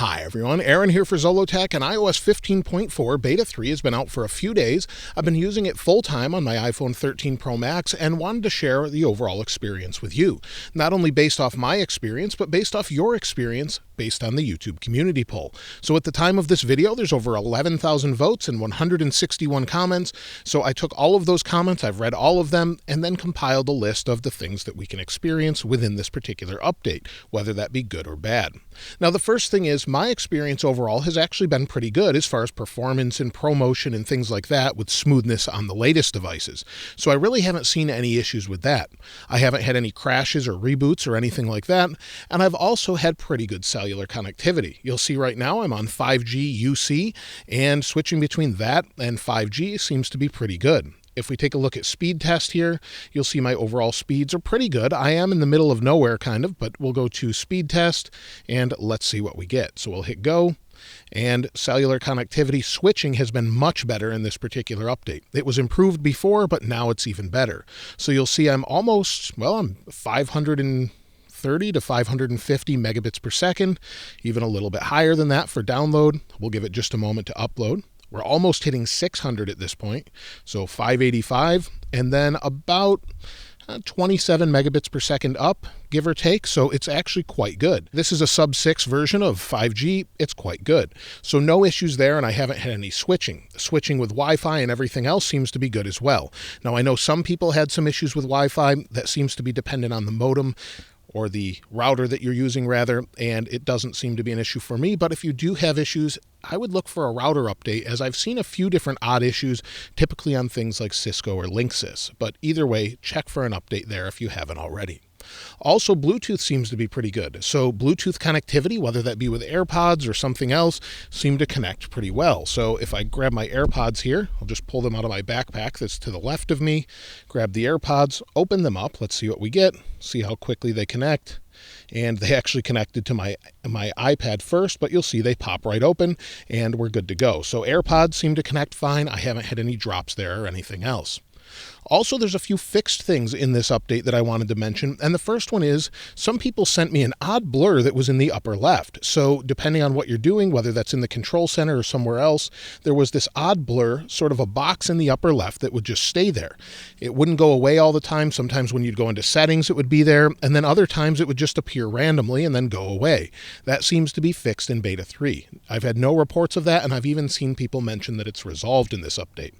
Hi everyone, Aaron here for Zollotech, and iOS 15.4 Beta 3 has been out for a few days. I've been using it full time on my iPhone 13 Pro Max and wanted to share the overall experience with you. Not only based off my experience, but based off your experience based on the YouTube community poll. So at the time of this video, there's over 11,000 votes and 161 comments. So I took all of those comments, I've read all of them, and then compiled a list of the things that we can experience within this particular update, whether that be good or bad. Now, the first thing is my experience overall has actually been pretty good as far as performance and ProMotion and things like that with smoothness on the latest devices. So I really haven't seen any issues with that. I haven't had any crashes or reboots or anything like that. And I've also had pretty good cellular connectivity. You'll see right now I'm on 5G UC, and switching between that and 5G seems to be pretty good. If we take a look at speed test here, you'll see my overall speeds are pretty good. I am in the middle of nowhere kind of, but we'll go to speed test and let's see what we get. So we'll hit go, and cellular connectivity switching has been much better in this particular update. It was improved before, but now it's even better. So you'll see I'm almost, well, I'm 530 to 550 megabits per second, even a little bit higher than that for download. We'll give it just a moment to upload. We're almost hitting 600 at this point, so 585, and then about 27 megabits per second up, give or take, so it's actually quite good. This is a sub-6 version of 5G. It's quite good. So no issues there, and I haven't had any switching. Switching with Wi-Fi and everything else seems to be good as well. Now, I know some people had some issues with Wi-Fi. That seems to be dependent on the modem, or the router that you're using rather, and it doesn't seem to be an issue for me. But if you do have issues, I would look for a router update, as I've seen a few different odd issues, typically on things like Cisco or Linksys. But either way, check for an update there if you haven't already. Also, Bluetooth seems to be pretty good. So Bluetooth connectivity, whether that be with AirPods or something else, seem to connect pretty well. So if I grab my AirPods here, I'll just pull them out of my backpack that's to the left of me, grab the AirPods, open them up, let's see what we get, see how quickly they connect. And they actually connected to my iPad first, but you'll see they pop right open and we're good to go. So AirPods seem to connect fine. I haven't had any drops there or anything else. Also, there's a few fixed things in this update that I wanted to mention, and the first one is some people sent me an odd blur that was in the upper left. So depending on what you're doing, whether that's in the control center or somewhere else, there was this odd blur, sort of a box in the upper left that would just stay there. It wouldn't go away all the time. Sometimes when you'd go into settings, it would be there, and then other times it would just appear randomly and then go away. That seems to be fixed in Beta 3. I've had no reports of that, and I've even seen people mention that it's resolved in this update.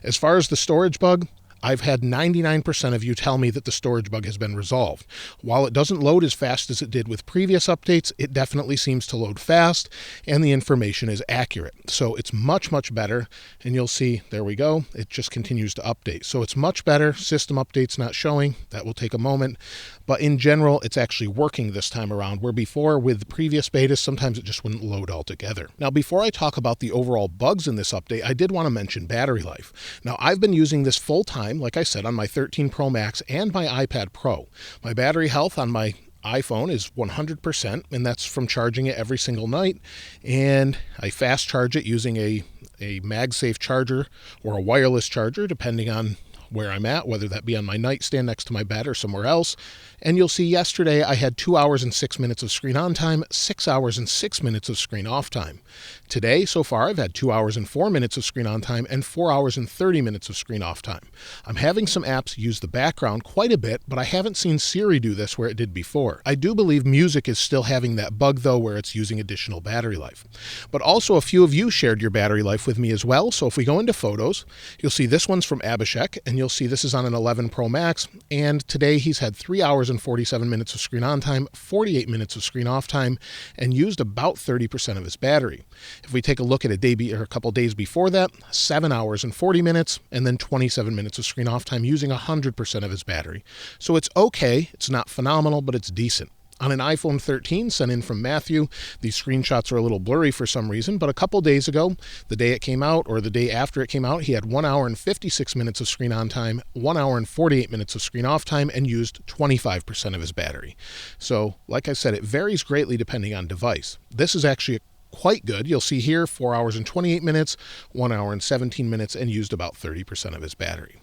As far as the storage bug, I've had 99% of you tell me that the storage bug has been resolved. While it doesn't load as fast as it did with previous updates, it definitely seems to load fast and the information is accurate. So it's much, much better. And you'll see, there we go. It just continues to update. So it's much better. System updates not showing. That will take a moment. But in general, it's actually working this time around, where before with previous betas, sometimes it just wouldn't load altogether. Now, before I talk about the overall bugs in this update, I did want to mention battery life. Now, I've been using this full time, like I said, on my 13 Pro Max and my iPad Pro. My battery health on my iPhone is 100%, and that's from charging it every single night. And I fast charge it using a MagSafe charger or a wireless charger, depending on where I'm at, whether that be on my nightstand next to my bed or somewhere else. And you'll see yesterday I had 2 hours and 6 minutes of screen on time, 6 hours and 6 minutes of screen off time. Today, so far, I've had 2 hours and 4 minutes of screen on time and 4 hours and 30 minutes of screen off time. I'm having some apps use the background quite a bit, but I haven't seen Siri do this where it did before. I do believe music is still having that bug though, where it's using additional battery life. But also a few of you shared your battery life with me as well. So if we go into photos, you'll see this one's from Abhishek, and you'll see this is on an 11 Pro Max, and today he's had 3 hours and 47 minutes of screen on time, 48 minutes of screen off time, and used about 30% of his battery. If we take a look at a couple days before that, 7 hours and 40 minutes, and then 27 minutes of screen off time using 100% of his battery. So it's okay, it's not phenomenal, but it's decent. On an iPhone 13 sent in from Matthew, these screenshots are a little blurry for some reason, but a couple days ago, the day it came out or the day after it came out, he had 1 hour and 56 minutes of screen on time, 1 hour and 48 minutes of screen off time, and used 25% of his battery. So, like I said, it varies greatly depending on device. This is actually quite good. You'll see here 4 hours and 28 minutes, 1 hour and 17 minutes, and used about 30% of his battery.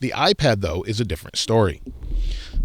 The iPad, though, is a different story.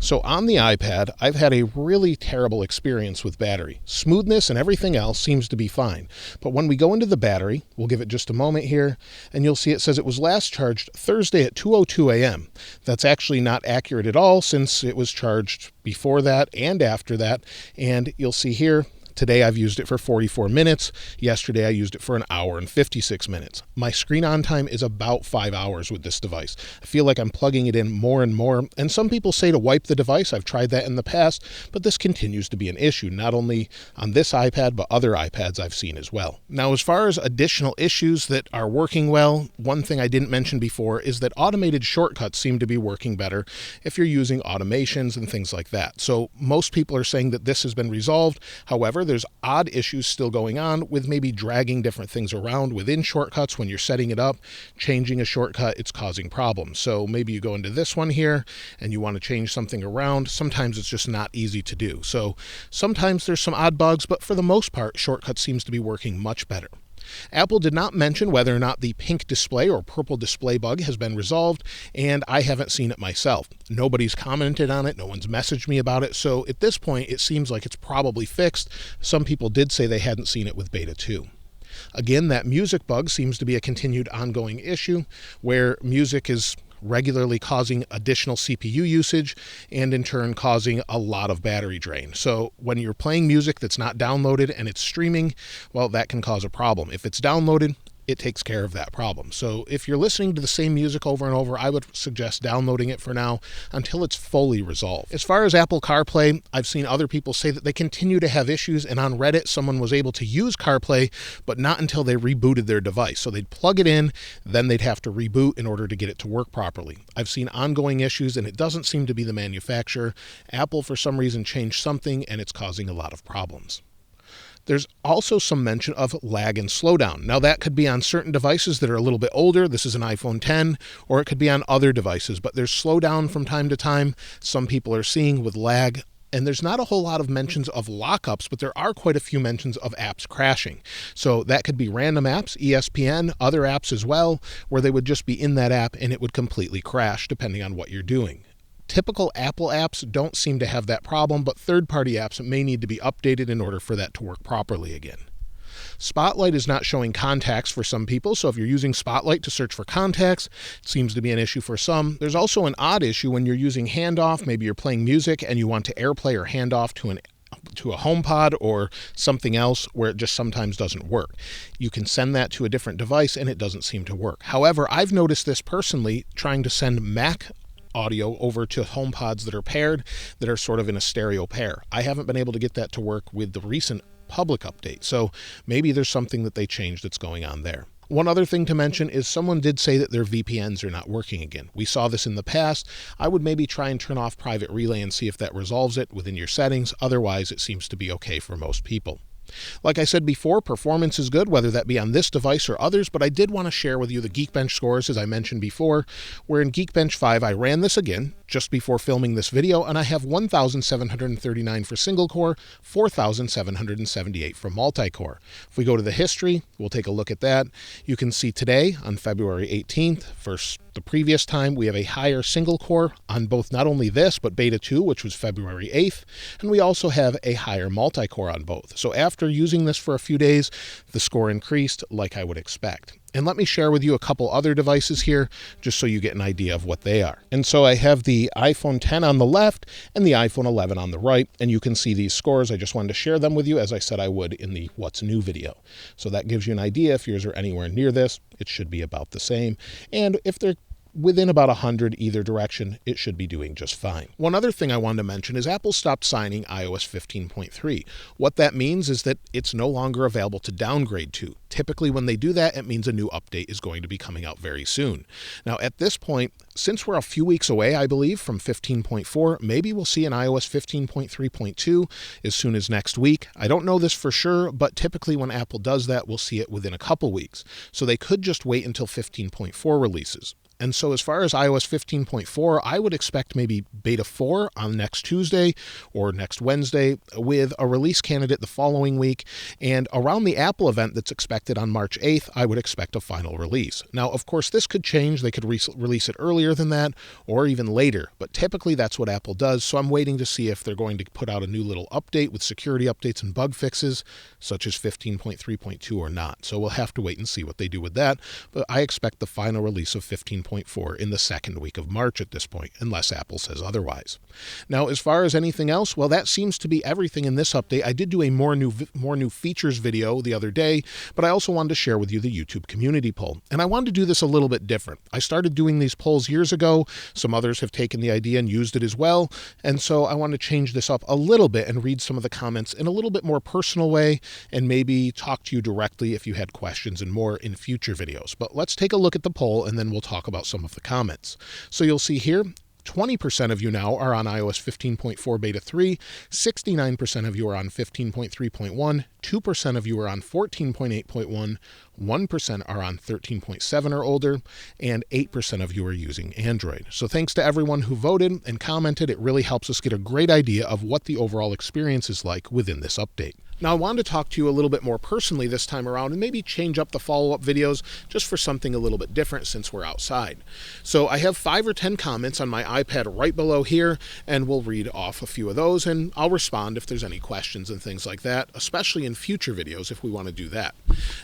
So on the iPad, I've had a really terrible experience with battery. Smoothness and everything else seems to be fine. But when we go into the battery, we'll give it just a moment here, and you'll see it says it was last charged Thursday at 2:02 a.m. That's actually not accurate at all, since it was charged before that and after that. And you'll see here, today I've used it for 44 minutes. Yesterday I used it for 1 hour and 56 minutes. My screen on time is about 5 hours with this device. I feel like I'm plugging it in more and more. And some people say to wipe the device. I've tried that in the past, but this continues to be an issue, not only on this iPad, but other iPads I've seen as well. Now, as far as additional issues that are working well, one thing I didn't mention before is that automated shortcuts seem to be working better if you're using automations and things like that. So most people are saying that this has been resolved. However, there's odd issues still going on with maybe dragging different things around within shortcuts when you're setting it up. Changing a shortcut, it's causing problems. So maybe you go into this one here and you want to change something around. Sometimes it's just not easy to do. So sometimes there's some odd bugs, but for the most part, shortcut seems to be working much better. Apple did not mention whether or not the pink display or purple display bug has been resolved, and I haven't seen it myself. Nobody's commented on it. No one's messaged me about it. So at this point, it seems like it's probably fixed. Some people did say they hadn't seen it with Beta 2. Again, that music bug seems to be a continued ongoing issue where music is regularly causing additional CPU usage and in turn causing a lot of battery drain. So when you're playing music that's not downloaded and it's streaming, well, that can cause a problem. If it's downloaded, it takes care of that problem. So if you're listening to the same music over and over, I would suggest downloading it for now until it's fully resolved. As far as Apple CarPlay, I've seen other people say that they continue to have issues, and on Reddit, someone was able to use CarPlay, but not until they rebooted their device. So they'd plug it in, then they'd have to reboot in order to get it to work properly. I've seen ongoing issues, and it doesn't seem to be the manufacturer. Apple, for some reason, changed something, and it's causing a lot of problems. There's also some mention of lag and slowdown. Now, that could be on certain devices that are a little bit older. This is an iPhone 10, or it could be on other devices, but there's slowdown from time to time. Some people are seeing with lag, and there's not a whole lot of mentions of lockups, but there are quite a few mentions of apps crashing. So that could be random apps, ESPN, other apps as well, where they would just be in that app and it would completely crash depending on what you're doing. Typical Apple apps don't seem to have that problem, but third-party apps may need to be updated in order for that to work properly again. Spotlight is not showing contacts for some people, so if you're using Spotlight to search for contacts, it seems to be an issue for some. There's also an odd issue when you're using Handoff. Maybe you're playing music and you want to AirPlay or Handoff to a HomePod or something else where it just sometimes doesn't work. You can send that to a different device and it doesn't seem to work. However, I've noticed this personally trying to send Mac audio over to HomePods that are paired, that are sort of in a stereo pair. I haven't been able to get that to work with the recent public update, so maybe there's something that they changed that's going on there. One other thing to mention is someone did say that their VPNs are not working again. We saw this in the past. I would maybe try and turn off Private Relay and see if that resolves it within your settings. Otherwise, it seems to be okay for most people. Like I said before, performance is good, whether that be on this device or others, but I did want to share with you the Geekbench scores, as I mentioned before, where in Geekbench 5, I ran this again just before filming this video, and I have 1,739 for single-core, 4,778 for multi-core. If we go to the history, we'll take a look at that. You can see today, on February 18th, versus the previous time, we have a higher single-core on both not only this, but Beta 2, which was February 8th, and we also have a higher multi-core on both. So after using this for a few days, the score increased like I would expect. And let me share with you a couple other devices here, just so you get an idea of what they are. And so I have the iPhone 10 on the left and the iPhone 11 on the right, and you can see these scores. I just wanted to share them with you, as I said I would in the What's New video. So that gives you an idea. If yours are anywhere near this, it should be about the same. And if they're within about 100 either direction, it should be doing just fine. One other thing I wanted to mention is Apple stopped signing iOS 15.3. What that means is that it's no longer available to downgrade to. Typically when they do that, it means a new update is going to be coming out very soon. Now at this point, since we're a few weeks away, I believe, from 15.4, maybe we'll see an iOS 15.3.2 as soon as next week. I don't know this for sure, but typically when Apple does that, we'll see it within a couple weeks. So they could just wait until 15.4 releases. And so as far as iOS 15.4, I would expect maybe beta 4 on next Tuesday or next Wednesday, with a release candidate the following week. And around the Apple event that's expected on March 8th, I would expect a final release. Now, of course, this could change. They could release it earlier than that or even later, but typically that's what Apple does. So I'm waiting to see if they're going to put out a new little update with security updates and bug fixes, such as 15.3.2 or not. So we'll have to wait and see what they do with that. But I expect the final release of 15.4 in the second week of March at this point, unless Apple says otherwise. Now, as far as anything else, well, that seems to be everything in this update. I did do a more new features video the other day, but I also wanted to share with you the YouTube community poll. And I wanted to do this a little bit different. I started doing these polls years ago. Some others have taken the idea and used it as well. And so I wanted to change this up a little bit and read some of the comments in a little bit more personal way and maybe talk to you directly if you had questions and more in future videos. But let's take a look at the poll and then we'll talk about some of the comments. So you'll see here, 20% of you now are on iOS 15.4 Beta 3, 69% of you are on 15.3.1, 2% of you are on 14.8.1, 1% are on 13.7 or older, and 8% of you are using Android. So thanks to everyone who voted and commented. It really helps us get a great idea of what the overall experience is like within this update. Now, I wanted to talk to you a little bit more personally this time around and maybe change up the follow-up videos just for something a little bit different since we're outside. So I have 5 or 10 comments on my iPad right below here, and we'll read off a few of those, and I'll respond if there's any questions and things like that, especially in future videos if we want to do that.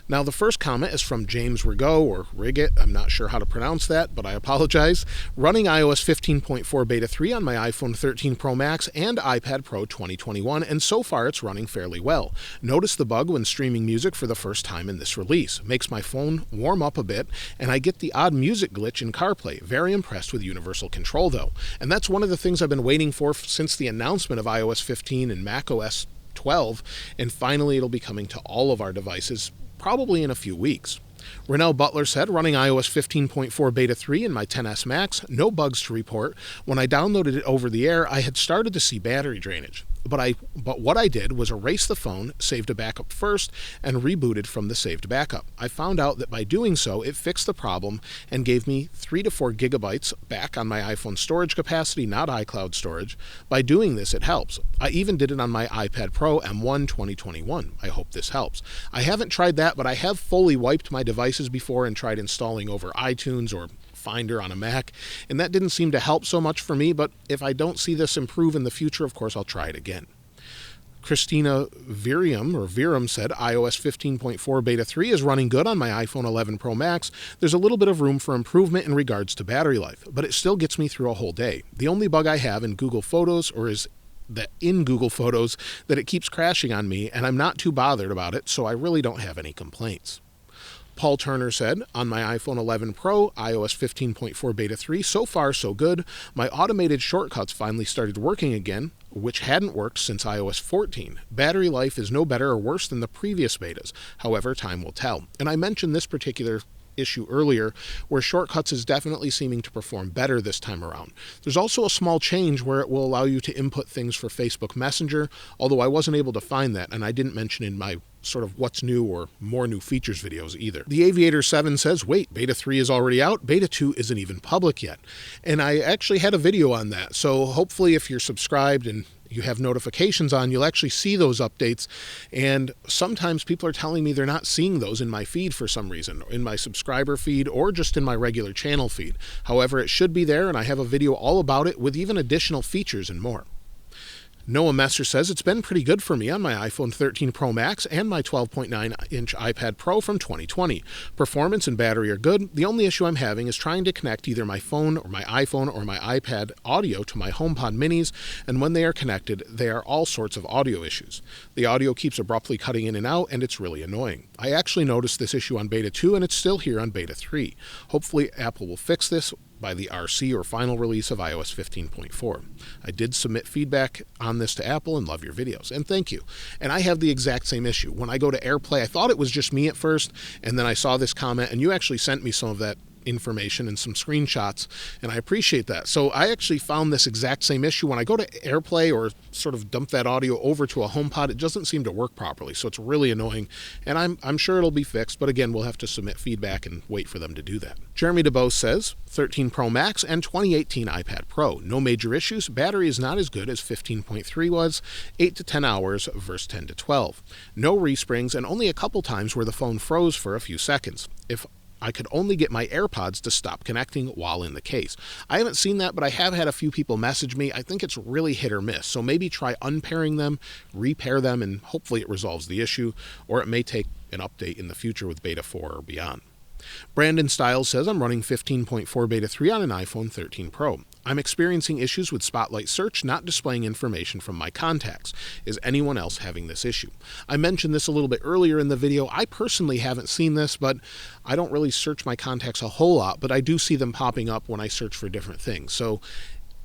Now, the first comment is from James Rigo, or Riggett. I'm not sure how to pronounce that, but I apologize. Running iOS 15.4 Beta 3 on my iPhone 13 Pro Max and iPad Pro 2021, and so far it's running fairly well. Notice the bug when streaming music for the first time in this release. Makes my phone warm up a bit, and I get the odd music glitch in CarPlay. Very impressed with universal control, though. And that's one of the things I've been waiting for since the announcement of iOS 15 and macOS 12, and finally it'll be coming to all of our devices probably in a few weeks. Renell Butler said, running iOS 15.4 Beta 3 in my XS Max, no bugs to report. When I downloaded it over the air, I had started to see battery drainage. But what I did was erase the phone, saved a backup first, and rebooted from the saved backup. I found out that by doing so, it fixed the problem and gave me 3 to 4 gigabytes back on my iPhone storage capacity, not iCloud storage. By doing this, it helps. I even did it on my iPad Pro M1 2021. I hope this helps. I haven't tried that, but I have fully wiped my devices before and tried installing over iTunes or Finder on a Mac, and that didn't seem to help so much for me, but if I don't see this improve in the future, of course, I'll try it again. Christina Virum said, iOS 15.4 Beta 3 is running good on my iPhone 11 Pro Max. There's a little bit of room for improvement in regards to battery life, but it still gets me through a whole day. The only bug I have in Google Photos that it keeps crashing on me, and I'm not too bothered about it, so I really don't have any complaints. Paul Turner said, on my iPhone 11 Pro, iOS 15.4 Beta 3, so far so good. My automated shortcuts finally started working again, which hadn't worked since iOS 14. Battery life is no better or worse than the previous betas. However, time will tell. And I mentioned this particular issue earlier, where shortcuts is definitely seeming to perform better this time around. There's also a small change where it will allow you to input things for Facebook Messenger, although I wasn't able to find that, and I didn't mention in my sort of what's new or more new features videos either. The Aviator 7 says, wait, Beta 3 is already out, Beta 2 isn't even public yet. And I actually had a video on that, so hopefully if you're subscribed and you have notifications on, you'll actually see those updates. And sometimes people are telling me they're not seeing those in my feed for some reason, in my subscriber feed or just in my regular channel feed. However, it should be there, and I have a video all about it with even additional features and more. Noah Messer says, it's been pretty good for me on my iPhone 13 Pro Max and my 12.9-inch iPad Pro from 2020. Performance and battery are good. The only issue I'm having is trying to connect either my phone or my iPhone or my iPad audio to my HomePod minis, and when they are connected, there are all sorts of audio issues. The audio keeps abruptly cutting in and out, and it's really annoying. I actually noticed this issue on Beta 2, and it's still here on Beta 3. Hopefully, Apple will fix this by the RC or final release of iOS 15.4. I did submit feedback on this to Apple and love your videos, and thank you. And I have the exact same issue. When I go to AirPlay, I thought it was just me at first, and then I saw this comment, and you actually sent me some of that information and some screenshots, and I appreciate that. So I actually found this exact same issue when I go to AirPlay or sort of dump that audio over to a HomePod. It doesn't seem to work properly, so it's really annoying, and I'm sure it'll be fixed, but again, we'll have to submit feedback and wait for them to do that. Jeremy DeBose says, 13 Pro Max and 2018 iPad Pro. No major issues. Battery is not as good as 15.3 was, 8 to 10 hours versus 10 to 12. No resprings, and only a couple times where the phone froze for a few seconds. If I could only get my AirPods to stop connecting while in the case. I haven't seen that, but I have had a few people message me. I think it's really hit or miss, so maybe try unpairing them, repair them, and hopefully it resolves the issue, or it may take an update in the future with Beta 4 or beyond. Brandon Stiles says, I'm running 15.4 Beta 3 on an iPhone 13 Pro. I'm experiencing issues with Spotlight Search not displaying information from my contacts. Is anyone else having this issue? I mentioned this a little bit earlier in the video. I personally haven't seen this, but I don't really search my contacts a whole lot, but I do see them popping up when I search for different things. So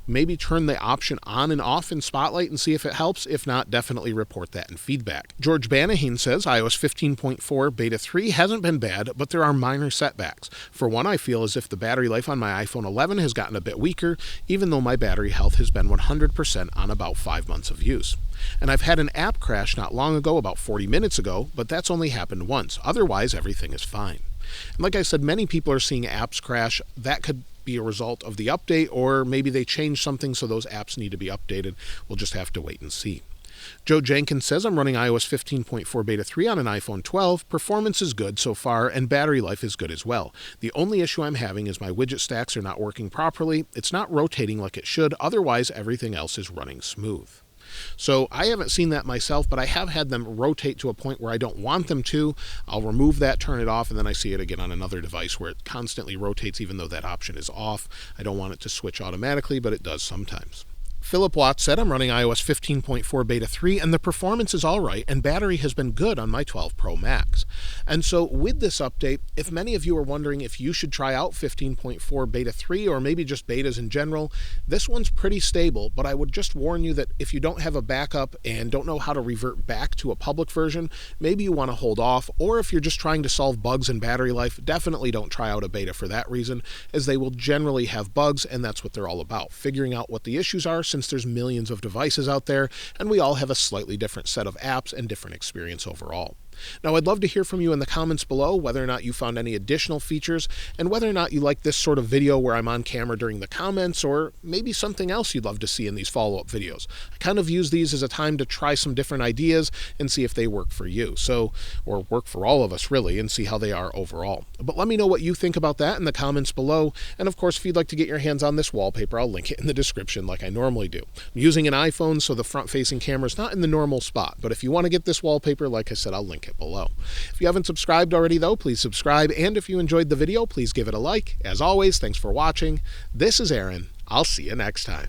maybe turn the option on and off in Spotlight and see if it helps. If not, definitely report that in feedback. George Banaheen says, iOS 15.4 Beta 3 hasn't been bad, but there are minor setbacks. For one, I feel as if the battery life on my iPhone 11 has gotten a bit weaker, even though my battery health has been 100% on about 5 months of use. And I've had an app crash not long ago, about 40 minutes ago, but that's only happened once. Otherwise, everything is fine. And like I said, many people are seeing apps crash. That could be a result of the update, or maybe they changed something so those apps need to be updated. We'll just have to wait and see. Joe Jenkins says, I'm running iOS 15.4 Beta 3 on an iPhone 12. Performance is good so far, and battery life is good as well. The only issue I'm having is my widget stacks are not working properly. It's not rotating like it should. Otherwise, everything else is running smooth. So I haven't seen that myself, but I have had them rotate to a point where I don't want them to. I'll remove that, turn it off, and then I see it again on another device where it constantly rotates even though that option is off. I don't want it to switch automatically, but it does sometimes. Philip Watts said, I'm running iOS 15.4 Beta 3, and the performance is all right, and battery has been good on my 12 Pro Max. And so with this update, if many of you are wondering if you should try out 15.4 Beta 3, or maybe just betas in general, this one's pretty stable, but I would just warn you that if you don't have a backup and don't know how to revert back to a public version, maybe you want to hold off, or if you're just trying to solve bugs in battery life, definitely don't try out a beta for that reason, as they will generally have bugs, and that's what they're all about, figuring out what the issues are, since there's millions of devices out there, and we all have a slightly different set of apps and different experience overall. Now, I'd love to hear from you in the comments below whether or not you found any additional features and whether or not you like this sort of video where I'm on camera during the comments, or maybe something else you'd love to see in these follow-up videos. I kind of use these as a time to try some different ideas and see if they work for you, or work for all of us really, and see how they are overall. But let me know what you think about that in the comments below, and of course if you'd like to get your hands on this wallpaper, I'll link it in the description like I normally do. I'm using an iPhone, so the front-facing camera is not in the normal spot, but if you want to get this wallpaper, like I said, I'll link it below. If you haven't subscribed already though, please subscribe, and if you enjoyed the video, please give it a like. As always, thanks for watching. This is Aaron. I'll see you next time.